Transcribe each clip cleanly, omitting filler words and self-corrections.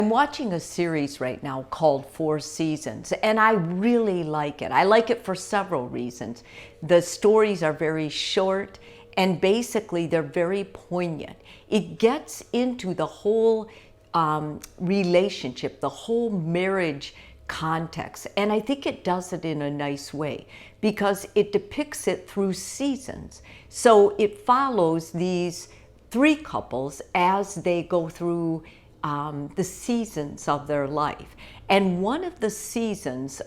I'm watching a series right now called Four Seasons, and I really like it. I like it for several reasons. The stories are very short, and basically they're very poignant. It gets into the whole relationship, the whole marriage context, and I think it does it in a nice way because it depicts it through seasons. So it follows these three couples as they go through the seasons of their life. And one of the seasons,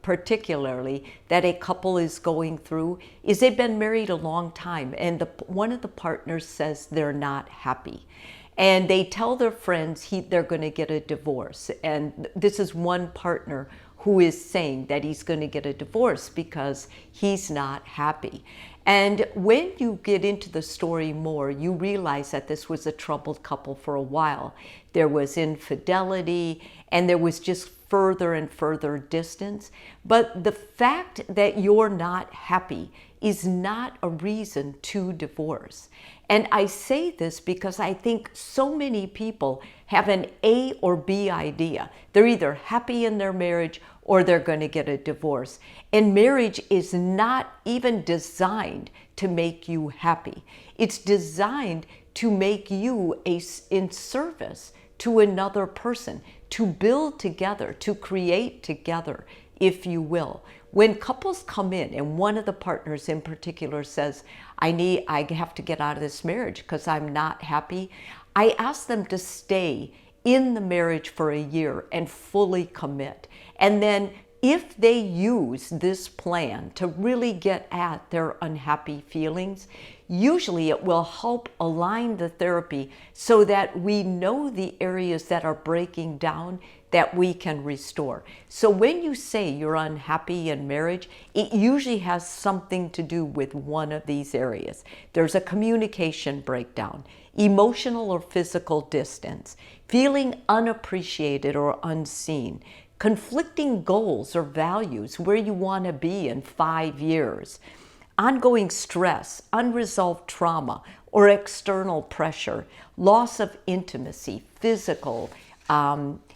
particularly, that a couple is going through is they've been married a long time, and one of the partners says they're not happy. And they tell their friends they're going to get a divorce. And this is one partner who is saying that he's going to get a divorce because he's not happy. And when you get into the story more, you realize that this was a troubled couple for a while. There was infidelity, and there was just further and further distance. But the fact that you're not happy is not a reason to divorce. And I say this because I think so many people have an A or B idea. They're either happy in their marriage or they're going to get a divorce. And marriage is not even designed to make you happy. It's designed to make you in service to another person, to build together, to create together, if you will. When couples come in and one of the partners in particular says, I have to get out of this marriage because I'm not happy, I ask them to stay in the marriage for a year and fully commit. And then if they use this plan to really get at their unhappy feelings, usually it will help align the therapy so that we know the areas that are breaking down that we can restore. So when you say you're unhappy in marriage, it usually has something to do with one of these areas. There's a communication breakdown, emotional or physical distance, feeling unappreciated or unseen, conflicting goals or values, where you want to be in 5 years, ongoing stress, unresolved trauma or external pressure, loss of intimacy, physical,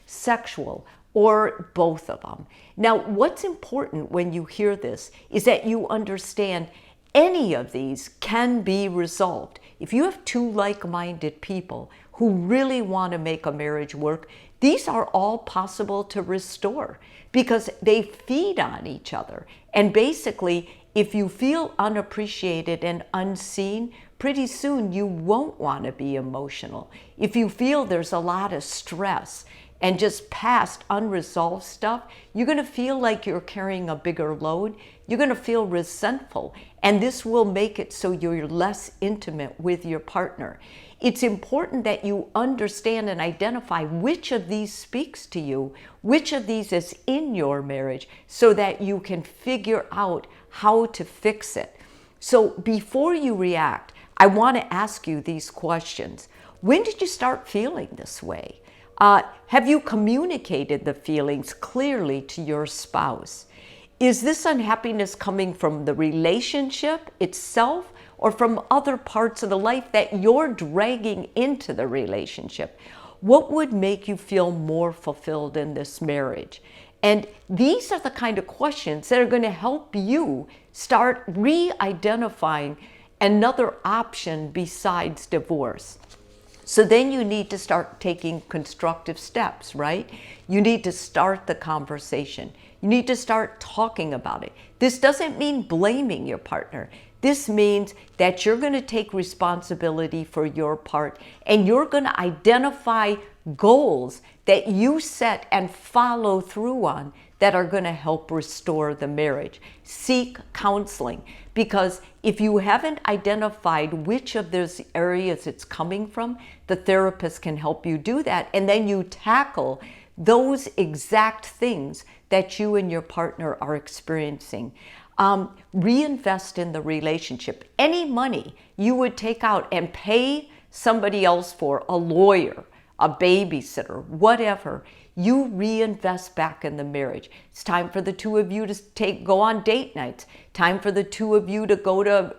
sexual, or both of them. Now, what's important when you hear this is that you understand any of these can be resolved. If you have two like-minded people who really want to make a marriage work, these are all possible to restore because they feed on each other. And basically, if you feel unappreciated and unseen, pretty soon you won't want to be emotional. If you feel there's a lot of stress and just past unresolved stuff, you're going to feel like you're carrying a bigger load. You're going to feel resentful, and this will make it so you're less intimate with your partner. It's important that you understand and identify which of these speaks to you, which of these is in your marriage, so that you can figure out how to fix it. So before you react, I want to ask you these questions. When did you start feeling this way? Have you communicated the feelings clearly to your spouse? Is this unhappiness coming from the relationship itself or from other parts of the life that you're dragging into the relationship? What would make you feel more fulfilled in this marriage? And these are the kind of questions that are going to help you start re-identifying another option besides divorce. So then you need to start taking constructive steps, right? You need to start the conversation. You need to start talking about it. This doesn't mean blaming your partner. This means that you're going to take responsibility for your part and you're going to identify goals that you set and follow through on that are going to help restore the marriage. Seek counseling, because if you haven't identified which of those areas it's coming from, the therapist can help you do that, and then you tackle those exact things that you and your partner are experiencing. Reinvest in the relationship. Any money you would take out and pay somebody else for, a lawyer, a babysitter, whatever, you reinvest back in the marriage. It's time for the two of you to go on date nights. Time for the two of you to go to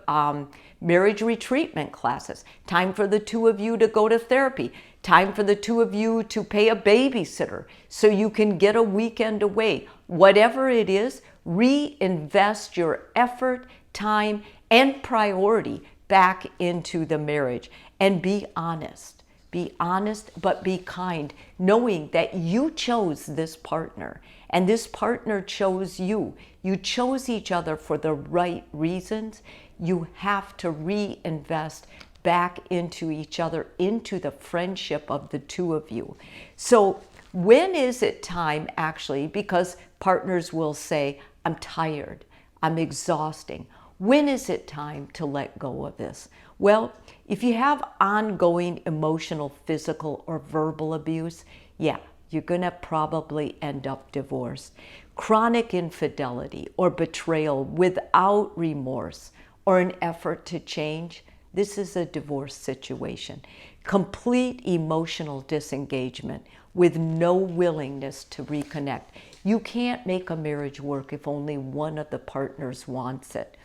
marriage retreatment classes. Time for the two of you to go to therapy. time for the two of you to pay a babysitter so you can get a weekend away. Whatever it is, reinvest your effort, time, and priority back into the marriage. And be honest. Be honest, but be kind, knowing that you chose this partner and this partner chose you. You chose each other for the right reasons. You have to reinvest back into each other, into the friendship of the two of you. So when is it time, actually, because partners will say, I'm tired, I'm exhausting. When is it time to let go of this? Well, if you have ongoing emotional, physical, or verbal abuse, yeah, you're going to probably end up divorced. Chronic infidelity or betrayal without remorse or an effort to change, this is a divorce situation. Complete emotional disengagement with no willingness to reconnect. You can't make a marriage work if only one of the partners wants it.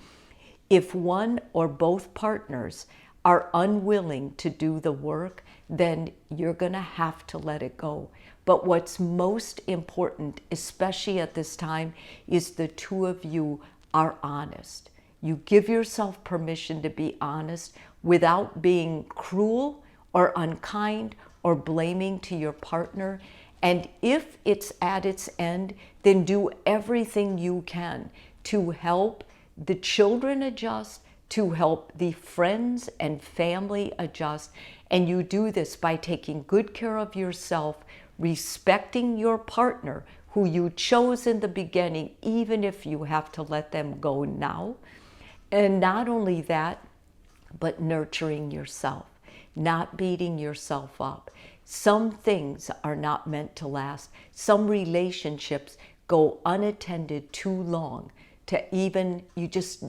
If one or both partners are unwilling to do the work, then you're going to have to let it go. But what's most important, especially at this time, is the two of you are honest. You give yourself permission to be honest without being cruel or unkind or blaming to your partner. And if it's at its end, then do everything you can to help the children adjust, to help the friends and family adjust. And you do this by taking good care of yourself, respecting your partner who you chose in the beginning, even if you have to let them go now. And not only that, but nurturing yourself, not beating yourself up. Some things are not meant to last. Some relationships go unattended too long to even,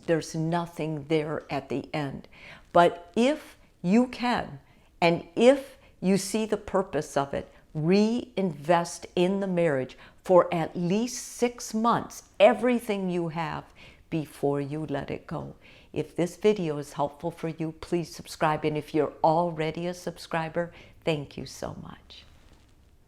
there's nothing there at the end. But if you can, and if you see the purpose of it, reinvest in the marriage for at least 6 months, everything you have, before you let it go. If this video is helpful for you, please subscribe. And if you're already a subscriber, thank you so much.